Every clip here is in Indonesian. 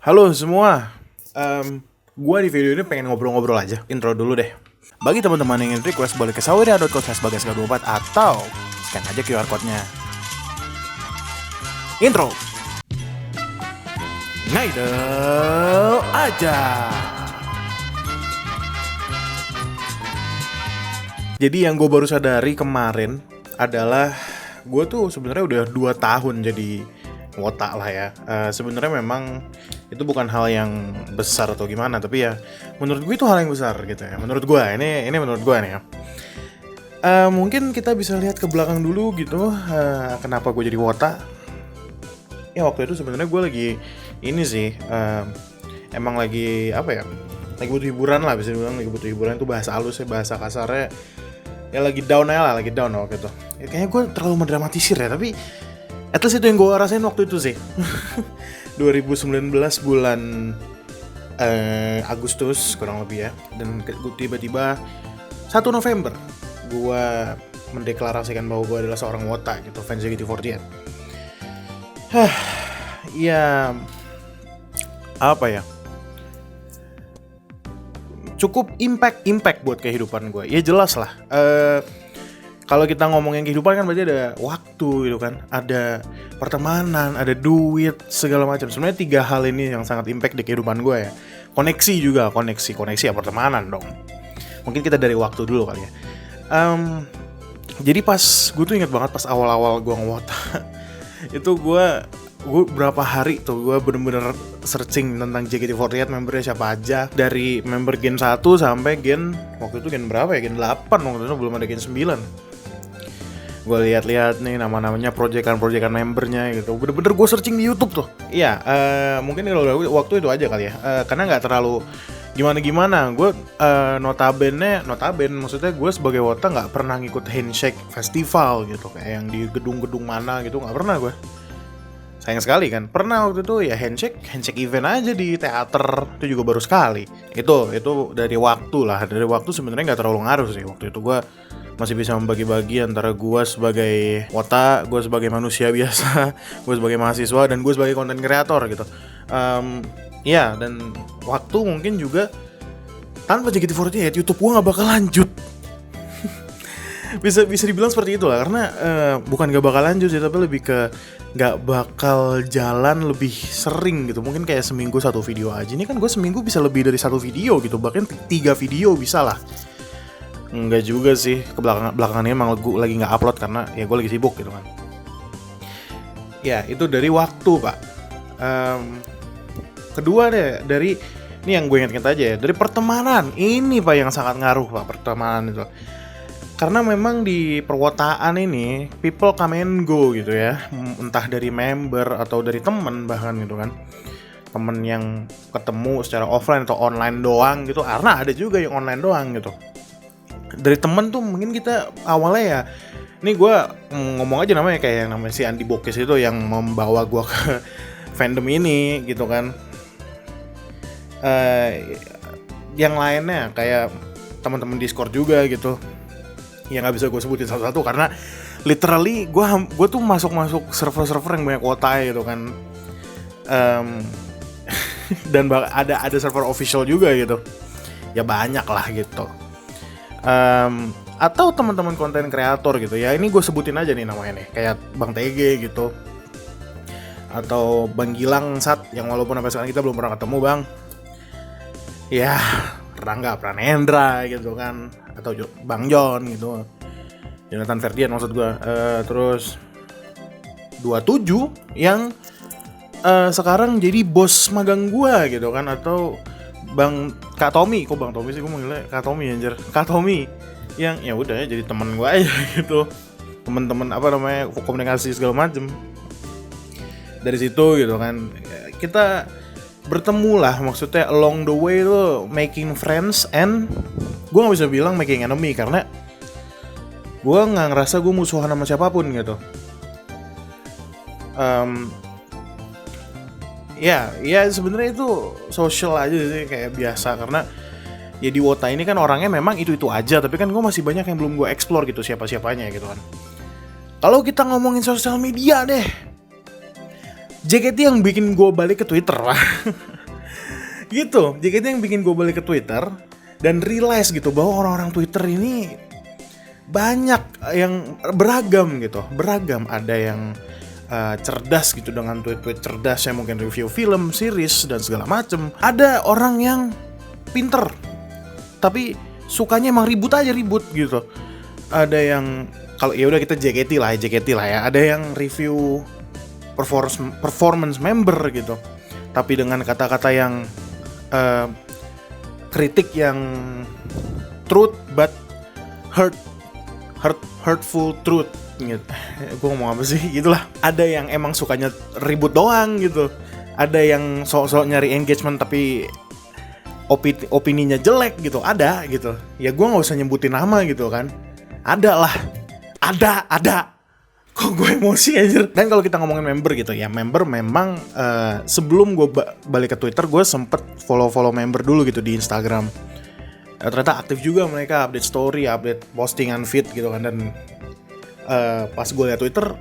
Halo semua, gue di video ini pengen ngobrol-ngobrol aja. Intro dulu deh. Bagi teman-teman yang ingin request, boleh ke saweria.co/bagasga24 atau scan aja QR code-nya. Intro. Ngaidel aja. Jadi yang gue baru sadari kemarin adalah gue tuh sebenarnya udah 2 tahun jadi wota lah ya. Sebenarnya memang itu bukan hal yang besar atau gimana, tapi ya menurut gue itu hal yang besar gitu ya. Menurut gue ini menurut gue nih ya. Mungkin kita bisa lihat ke belakang dulu gitu. Kenapa gue jadi wota? Ya waktu itu sebenarnya gue lagi ini sih, emang lagi apa ya? Lagi butuh hiburan lah, bisa dibilang lagi butuh hiburan. Itu bahasa halusnya, bahasa kasarnya. Ya lagi down aja lah, lagi down waktu itu. Ya, kayaknya gue terlalu mendramatisir ya, tapi at least itu yang gue rasain waktu itu sih. 2019 bulan Agustus kurang lebih ya. Dan tiba-tiba 1 November gue mendeklarasikan bahwa gue adalah seorang wota gitu, fans JKT48. Ya apa ya, cukup impact buat kehidupan gue. Ya jelas lah, kalau kita ngomongin kehidupan kan berarti ada waktu gitu kan, ada pertemanan, ada duit, segala macam. Sebenarnya 3 hal ini yang sangat impact di kehidupan gue ya. Koneksi juga, koneksi ya, pertemanan dong. Mungkin kita dari waktu dulu kali ya. Jadi pas gue tuh inget banget pas awal-awal gue ngewota itu gue berapa hari tuh gue bener-bener searching tentang JKT48 membernya siapa aja, dari member Gen 1 sampai Gen, waktu itu Gen berapa ya, Gen 8, waktu itu belum ada Gen 9. Gue lihat-lihat nih nama-namanya, proyekan membernya gitu. Bener-bener gue searching di YouTube tuh. Iya, mungkin kalau waktu itu aja kali ya. Karena nggak terlalu gimana-gimana. Gue notabene maksudnya gue sebagai wota nggak pernah ngikut handshake festival gitu, kayak yang di gedung-gedung mana gitu, nggak pernah gue. Sayang sekali kan. Pernah waktu itu ya handshake event aja di teater, itu juga baru sekali. Itu dari waktu lah. Dari waktu sebenarnya nggak terlalu ngaruh sih. Waktu itu gue masih bisa membagi-bagi antara gue sebagai wota, gue sebagai manusia biasa, gue sebagai mahasiswa, dan gue sebagai konten kreator gitu. Ya, dan waktu mungkin juga tanpa JKT48 YouTube gue nggak bakal lanjut. bisa dibilang seperti itu lah, karena bukan gak bakal lanjut sih, tapi lebih ke gak bakal jalan lebih sering gitu. Mungkin kayak seminggu 1 video aja. Ini kan gue seminggu bisa lebih dari 1 video gitu, bahkan 3 video bisa lah. Enggak juga sih, belakangan ini emang gue lagi gak upload karena ya gue lagi sibuk gitu kan. Ya itu dari waktu pak. Kedua deh, dari ini yang gue ingat aja ya, dari pertemanan. Ini pak yang sangat ngaruh pak, pertemanan itu. Karena memang di perwotaan ini people come and go gitu ya, entah dari member atau dari temen bahkan gitu kan, temen yang ketemu secara offline atau online doang gitu, karena ada juga yang online doang gitu. Dari temen tuh mungkin kita awalnya ya, ini gue ngomong aja namanya, kayak yang namanya si Andi Bokes itu yang membawa gue ke fandom ini gitu kan. Yang lainnya kayak teman-teman Discord juga gitu, ya nggak bisa gue sebutin satu-satu karena literally gue tuh masuk server yang banyak wota gitu kan. Dan ada server official juga gitu, ya banyak lah gitu. Atau teman-teman konten kreator gitu ya, ini gue sebutin aja nih namanya nih, kayak Bang TG gitu, atau Bang Gilang Sat, yang walaupun sampai sekarang kita belum pernah ketemu bang. Ya Rangga Pranendra gitu kan, atau Bang John gitu, Jonathan Ferdian maksud gue. Terus 27 yang sekarang jadi bos magang gue gitu kan, atau Kak Tommy, kok Bang Tommy sih, gue manggilnya Kak Tommy anjir, Kak Tommy yang ya udah ya jadi teman gue aja gitu, teman-teman apa namanya, komunikasi segala macem. Dari situ gitu kan kita bertemu lah, maksudnya along the way tuh making friends, and gue nggak bisa bilang making enemy karena gue nggak ngerasa gue musuhan sama siapapun gitu. Ya sebenarnya itu social aja sih, kayak biasa, karena ya di wota ini kan orangnya memang itu aja, tapi kan gue masih banyak yang belum gue explore gitu, siapa-siapanya gitu kan. Kalau kita ngomongin sosial media deh, JKT yang bikin gue balik ke Twitter lah. Gitu, JKT yang bikin gue balik ke Twitter dan realize gitu bahwa orang-orang Twitter ini banyak yang beragam gitu, beragam. Ada yang cerdas gitu dengan tweet-tweet cerdas yang mungkin review film, series dan segala macem. Ada orang yang pinter tapi sukanya emang ribut gitu. Ada yang kalau ya udah kita JKT lah ya. Ada yang review performance member gitu, tapi dengan kata-kata yang kritik yang truth but hurtful truth gitu. Gue ngomong apa sih? Gitulah. Ada yang emang sukanya ribut doang gitu. Ada yang sok-sok nyari engagement tapi opininya jelek gitu. Ada gitu. Ya gue nggak usah nyebutin nama gitu kan. Ada lah. Ada. Kok gue emosi anjir. Dan kalau kita ngomongin member gitu ya, member memang sebelum gue balik ke Twitter, gue sempet follow member dulu gitu di Instagram. Ternyata aktif juga mereka, update story, update postingan feed gitu kan. Dan pas gue liat Twitter,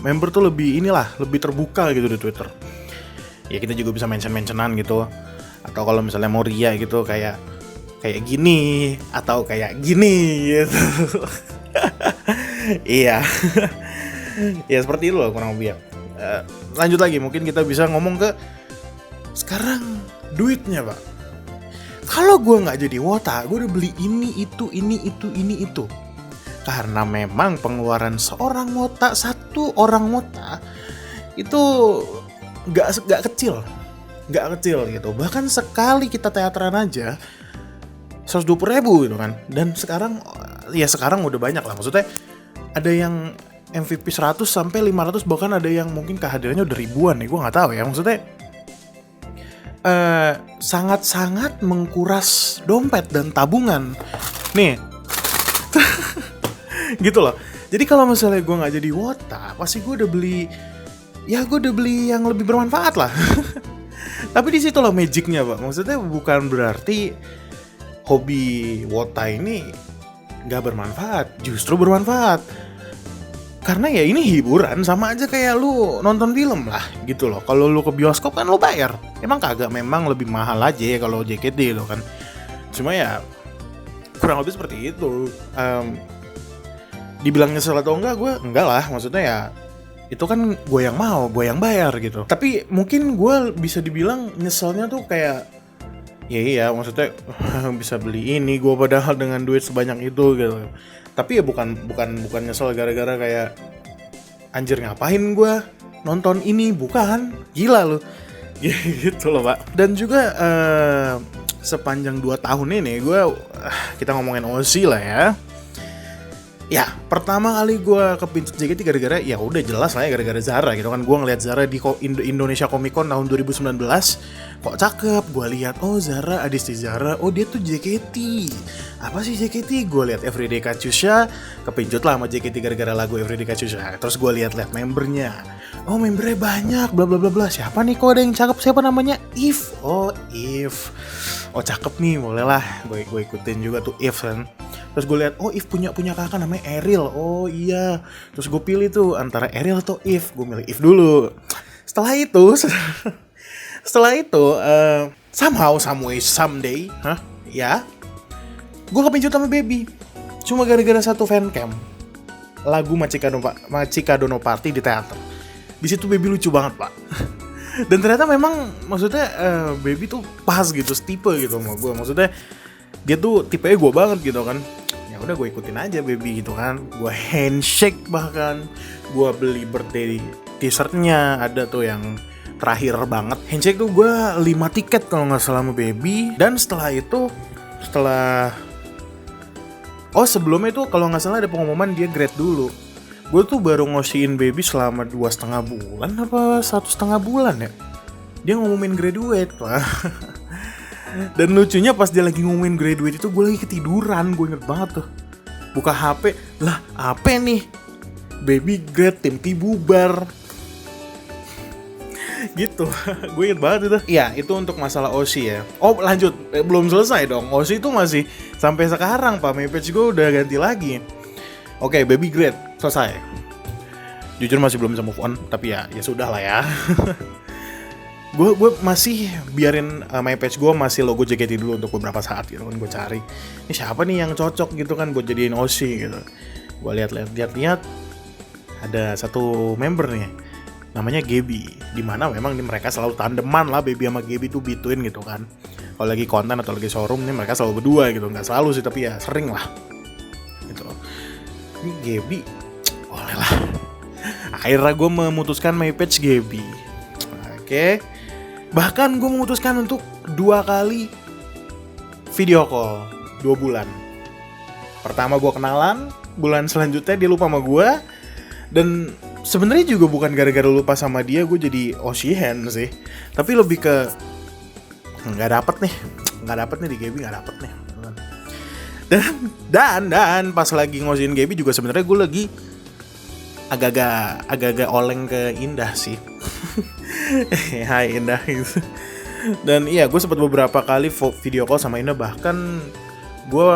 member tuh lebih terbuka gitu di Twitter. Ya kita juga bisa mention-mentionan gitu. Atau kalau misalnya mau ria gitu kayak gini atau kayak gini gitu. Iya. Ya seperti itu loh kurang lebih ya. Lanjut lagi, mungkin kita bisa ngomong ke sekarang duitnya, Pak. Kalau gue nggak jadi wota, gue udah beli ini itu. Karena memang pengeluaran satu orang wota itu nggak kecil gitu. Bahkan sekali kita teateran aja 120.000 gitu kan. Dan sekarang udah banyak lah. Maksudnya ada yang MVP 100 sampai 500, bahkan ada yang mungkin kehadirannya udah ribuan nih, gue nggak tahu ya. Maksudnya sangat-sangat mengkuras dompet dan tabungan nih. Gitu loh. Jadi kalau misalnya gue nggak jadi wota, pasti gue udah beli yang lebih bermanfaat lah. Tapi di situ loh magicnya, Pak. Maksudnya bukan berarti hobi wota ini nggak bermanfaat, justru bermanfaat. Karena ya ini hiburan, sama aja kayak lu nonton film lah gitu loh. Kalau lu ke bioskop kan lu bayar. Emang kagak, memang lebih mahal aja ya kalau JKT lo kan. Cuma ya kurang lebih seperti itu. Dibilang nyesel atau enggak lah. Maksudnya ya itu kan gue yang mau, gue yang bayar gitu. Tapi mungkin gue bisa dibilang nyeselnya tuh kayak ya iya, maksudnya bisa beli ini gue padahal dengan duit sebanyak itu gitu. Tapi ya bukan nyesel gara-gara kayak anjir ngapain gue nonton ini, bukan, gila lu. Gitu loh, Pak. Dan juga sepanjang 2 tahun ini kita ngomongin OC lah ya. Ya, pertama kali gue kepincut JKT gara-gara ya udah jelas lah ya gara-gara Zara gitu kan. Gue ngeliat Zara di Indonesia Comic Con tahun 2019, kok cakep. Gue lihat, oh Zara, Adisti Zara, oh dia tuh JKT. Apa sih JKT? Gue lihat Everyday Katyusha, kepincut lah sama JKT gara-gara lagu Everyday Katyusha. Terus gue lihat membernya, oh membernya banyak, bla bla bla bla. Siapa nih, kok ada yang cakep? Siapa namanya? If. Oh If, oh cakep nih, boleh lah. Gue ikutin juga tuh If kan. Terus gue lihat, oh If punya kakak namanya Ariel. Oh iya. Terus gue pilih tuh antara Ariel atau If. Gue milih If dulu. Setelah itu somehow, some way, someday, ya, gue kepincut sama Baby. Cuma gara-gara satu fancam lagu Machikadono Party di teater. Di situ Baby lucu banget, Pak. Dan ternyata memang maksudnya Baby tuh pas gitu, tipe gitu sama gue. Maksudnya dia tuh tipenya gue banget gitu kan. Ya udah gue ikutin aja Baby gitu kan. Gue handshake, bahkan gue beli birthday t-shirtnya, ada tuh yang terakhir banget. Handshake tuh gue 5 tiket kalau nggak salah sama Baby. Dan sebelumnya tuh kalau nggak salah ada pengumuman dia grade dulu. Gue tuh baru ngosiin Baby selama 2,5 bulan apa 1,5 bulan ya. Dia ngumumin graduate lah. Dan lucunya pas dia lagi ngumumin graduate itu gue lagi ketiduran. Gue inget banget tuh, buka HP, lah apa nih, Baby grad, tim T bubar. Gitu. Gue inget banget itu. Ya itu untuk masalah OC ya. Oh lanjut, belum selesai dong. OC itu masih sampai sekarang, Pak. Message gue udah ganti lagi. Oke, Baby grad selesai. Jujur masih belum bisa move on, tapi ya sudah lah ya. Gue masih biarin my page gue masih logo JKT dulu untuk beberapa saat gitu kan. Gue cari ini siapa nih yang cocok gitu kan buat jadiin OC gitu. Gue lihat ada satu member nih namanya Gaby, dimana memang nih mereka selalu tandeman lah, Baby sama Gaby tuh between gitu kan. Kalau lagi konten atau lagi showroom nih mereka selalu berdua gitu, nggak selalu sih tapi ya sering lah gitu. Ini Gaby boleh lah. Akhirnya gue memutuskan my page Gaby. Oke. Bahkan gue memutuskan untuk 2 kali video call 2 bulan. Pertama gue kenalan, bulan selanjutnya dia lupa sama gue. Dan sebenarnya juga bukan gara-gara lupa sama dia gue jadi Oshihen sih. Tapi lebih ke nggak dapet nih di Gaby, nggak dapet nih. Dan pas lagi ngosiin Gaby juga sebenarnya gue lagi agak-agak oleng ke Indah sih. Hai Indah gitu. Dan iya gue sempat beberapa kali video call sama Indah, bahkan gue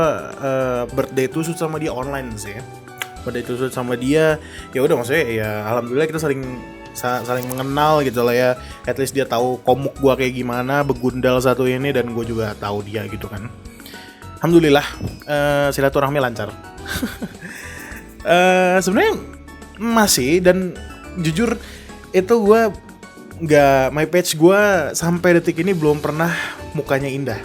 birthday to shoot sama dia online sih. Birthday to shoot sama dia ya udah, maksudnya ya alhamdulillah kita saling mengenal gitu lah ya. At least dia tahu komuk gue kayak gimana, begundal satu ini, dan gue juga tahu dia gitu kan. Alhamdulillah silaturahmi lancar. Sebenarnya masih, dan jujur itu gue nggak, my page gue sampai detik ini belum pernah mukanya Indah.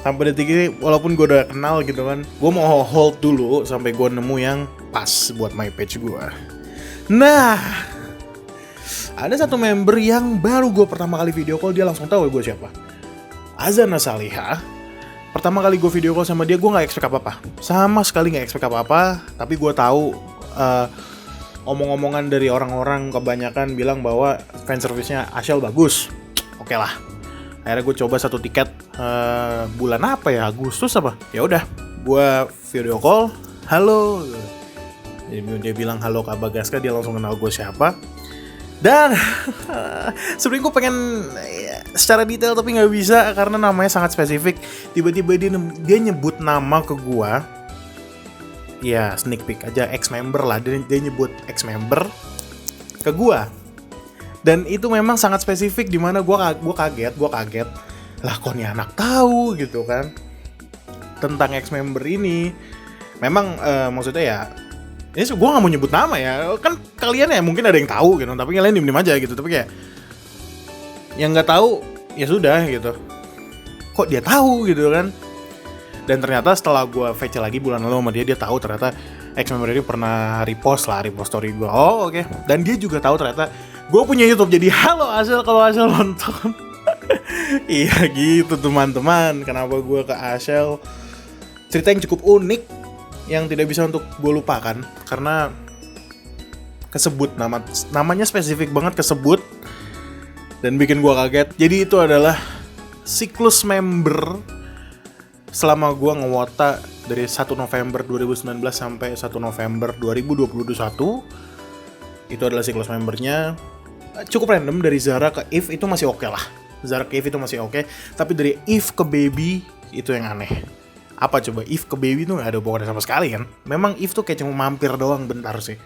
Sampai detik ini walaupun gue udah kenal gitu kan, gue mau hold dulu sampai gue nemu yang pas buat my page gue. Nah, ada satu member yang baru gue pertama kali video call, dia langsung tahu gue siapa. Azana Saliha. Pertama kali gue video call sama dia, gue nggak expect apa-apa, sama sekali nggak expect apa-apa. Tapi gue tahu omong-omongan dari orang-orang kebanyakan bilang bahwa fanservice-nya Ashel bagus. Oke lah. Akhirnya gue coba satu tiket bulan apa ya, Agustus apa? Ya udah, gue video call, halo. Dia bilang halo Kak Bagaska, dia langsung kenal gue siapa. Dan sebenarnya gue pengen secara detail tapi nggak bisa karena namanya sangat spesifik. Tiba-tiba dia nyebut nama ke gue. Ya sneak peek aja, ex-member lah, dia nyebut ex-member ke gua. Dan itu memang sangat spesifik, dimana gua kaget lah, kok nih anak tahu gitu kan tentang ex-member ini. Memang maksudnya ya ini gua nggak mau nyebut nama ya, kan kalian ya mungkin ada yang tahu gitu, tapi kalian diem aja gitu. Tapi kayak yang nggak tahu ya sudah gitu, kok dia tahu gitu kan. Dan ternyata setelah gue VC lagi bulan lalu sama dia tahu ternyata ex-member ini pernah repost story gue. Oh oke. Dan dia juga tahu ternyata gue punya YouTube. Jadi halo Ashel, kalau Ashel nonton. Iya gitu teman-teman. Kenapa gue ke Ashel? Cerita yang cukup unik yang tidak bisa untuk gue lupakan karena kesebut namanya spesifik banget kesebut dan bikin gue kaget. Jadi itu adalah siklus member selama gue ngewota dari 1 November 2019 sampai 1 November 2021. Itu adalah siklus membernya. Cukup random, dari Zara ke Eve itu masih oke lah. Zara ke Eve itu masih oke. Tapi dari Eve ke Baby itu yang aneh. Apa coba, Eve ke Baby tuh gak ada hubungannya sama sekali kan. Memang Eve tuh kayak cuma mampir doang bentar sih.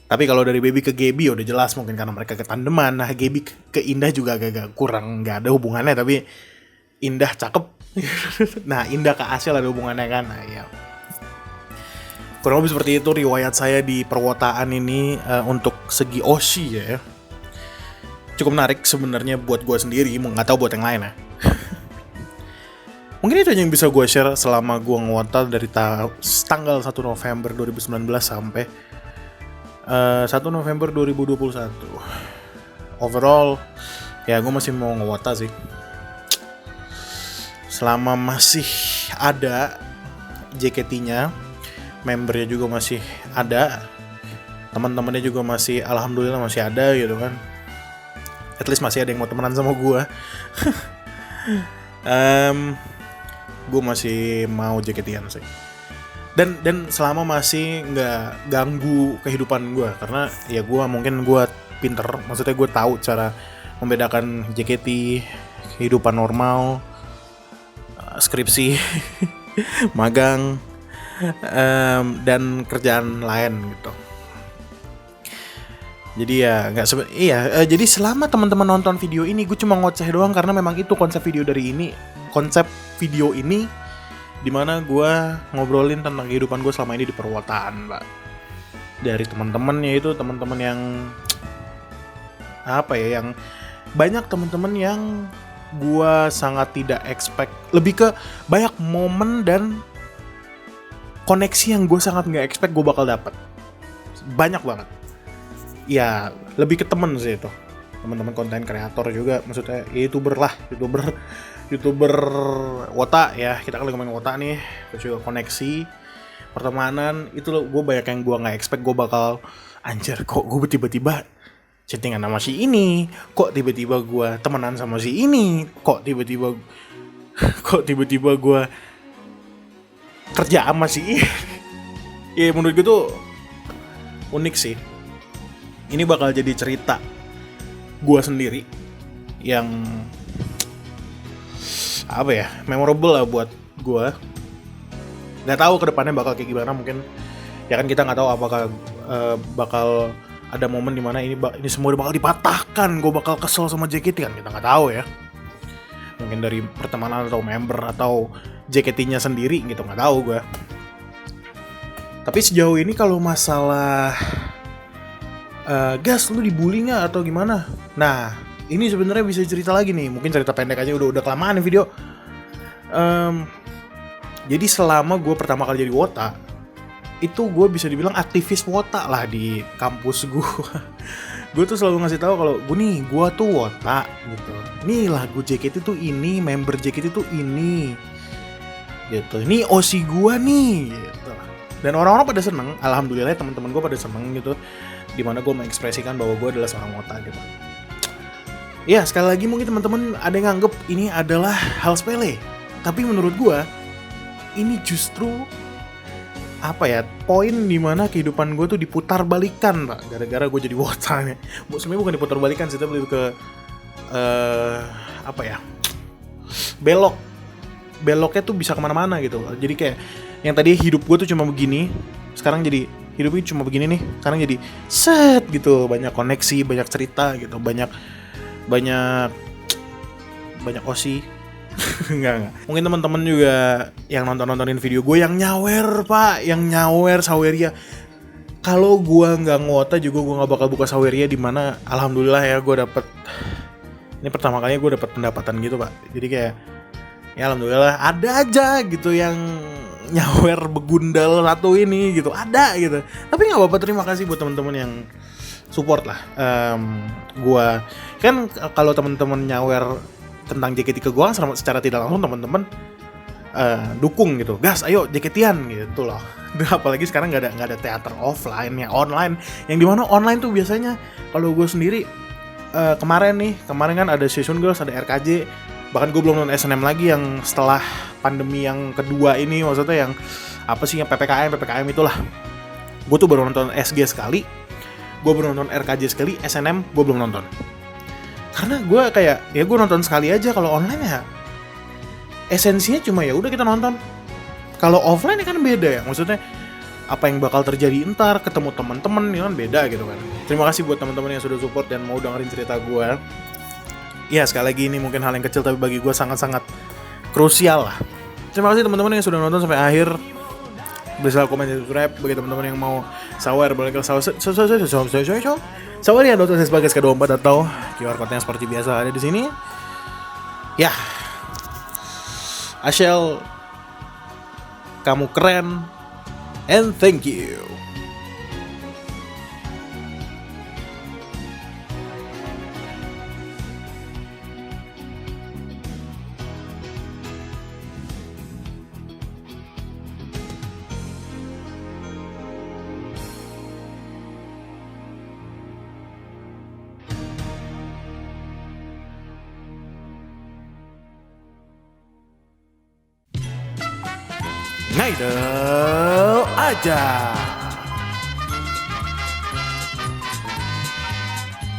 Tapi kalau dari Baby ke Gaby udah jelas mungkin karena mereka ketandeman. Nah Gaby ke Indah juga agak kurang, gak ada hubungannya. Tapi Indah cakep. Nah Indah ke Ashel ada hubungannya kan. Nah ya, kurang lebih seperti itu riwayat saya di perwotaan ini untuk segi Oshi ya. Cukup menarik sebenarnya buat gue sendiri, nggak tahu buat yang lain ya. Mungkin itu aja yang bisa gue share selama gue ngewota dari tanggal 1 November 2019 sampai 1 November 2021. Overall ya gue masih mau ngewota sih. Selama masih ada JKT-nya, membernya juga masih ada, teman-temannya juga masih, alhamdulillah masih ada gitu kan. At least masih ada yang mau temenan sama gue. Gue masih mau JKT-an sih. Dan selama masih nggak ganggu kehidupan gue, karena ya gue pinter, maksudnya gue tahu cara membedakan JKT, kehidupan normal, skripsi, magang, dan kerjaan lain gitu. Jadi ya nggak jadi selama teman-teman nonton video ini gue cuma ngoceh doang karena memang itu konsep video ini dimana gue ngobrolin tentang kehidupan gue selama ini di perwotaan, Pak. Dari teman-teman, yaitu teman-teman yang yang banyak teman-teman yang gue sangat tidak expect, lebih ke banyak momen dan koneksi yang gue sangat nggak expect gue bakal dapet, banyak banget. Ya lebih ke temen sih itu, teman-teman konten kreator juga, maksudnya youtuber wota ya, kita kan lagi ngomongin wota nih. Terus juga koneksi, pertemanan, itu loh gue banyak yang gue nggak expect gue bakal anjir kok gue tiba-tiba chattingan sama si ini, kok tiba-tiba gue temenan sama si ini, kok tiba-tiba gue kerja sama si ini. Ya menurut gue tuh unik sih. Ini bakal jadi cerita gue sendiri yang memorable lah buat gue. Gak tahu kedepannya bakal kayak gimana, mungkin ya kan kita nggak tahu apakah bakal ada momen dimana ini semua bakal dipatahkan, gue bakal kesel sama JKT, kan kita nggak tahu ya. Mungkin dari pertemanan atau member atau JKT-nya sendiri gitu, nggak tahu gue. Tapi sejauh ini kalau masalah gas lu dibully nggak atau gimana? Nah ini sebenarnya bisa cerita lagi nih, mungkin cerita pendek aja, udah kelamaan nih video. Jadi selama gue pertama kali jadi wota, itu gue bisa dibilang aktivis wota lah di kampus gue. Gue tuh selalu ngasih tahu kalau gue tuh wota gitu. Nih lagu JKT tuh ini, member JKT tuh ini, gitu. Ini OC gue nih, gitu. Dan orang-orang pada seneng, alhamdulillah teman-teman gue pada seneng gitu, dimana gue mengekspresikan bahwa gue adalah seorang wota gitu. Ya sekali lagi mungkin teman-teman ada yang nganggep ini adalah hal sepele, tapi menurut gue ini justru poin dimana kehidupan gue tuh diputar balikan, Pak, gara-gara gue jadi wota nih. Sebenarnya bukan diputar balikan sih, tapi lebih ke beloknya tuh bisa kemana-mana gitu. Jadi kayak yang tadi hidup gue tuh cuma begini, sekarang jadi hidupnya cuma begini nih, sekarang jadi set gitu, banyak koneksi, banyak cerita gitu, banyak osi. Enggak. Mungkin teman-teman juga yang nontonin video gue yang nyawer, Pak, yang nyawer Saweria. Kalau gue nggak ngota juga gue nggak bakal buka Saweria, di mana alhamdulillah ya gue dapet, ini pertama kalinya gue dapet pendapatan gitu, Pak. Jadi kayak ya alhamdulillah ada aja gitu yang nyawer begundal satu ini gitu, ada gitu. Tapi nggak apa-apa, terima kasih buat teman-teman yang support lah. Gue kan kalau teman-teman nyawer tentang JKT ke gue secara tidak langsung teman-teman dukung gitu, gas ayo JKT-an gitu loh. Apalagi sekarang nggak ada teater offline, yang online, yang dimana online tuh biasanya kalau gue sendiri kemarin kan ada Season Girls, ada RKJ, bahkan gue belum nonton SNM lagi yang setelah pandemi yang kedua ini, maksudnya yang yang PPKM itulah. Gue tuh baru nonton SG sekali, gue baru nonton RKJ sekali, SNM gue belum nonton. Karena gue kayak gue nonton sekali aja. Kalau online ya esensinya cuma ya udah kita nonton. Kalau offline ya kan beda ya, maksudnya apa yang bakal terjadi ntar ketemu teman-teman ya kan beda gitu kan. Terima kasih buat teman-teman yang sudah support dan mau dengerin cerita gue. Ya sekali lagi ini mungkin hal yang kecil tapi bagi gue sangat-sangat krusial lah. Terima kasih teman-teman yang sudah nonton sampai akhir. Bisa komen dan subscribe. Bagi teman-teman yang mau sawer, boleh ke saweria.ssbagas24 atau QR code yang seperti biasa ada di sini. Ya, Ashel, kamu keren, and thank you. Ngidel aja.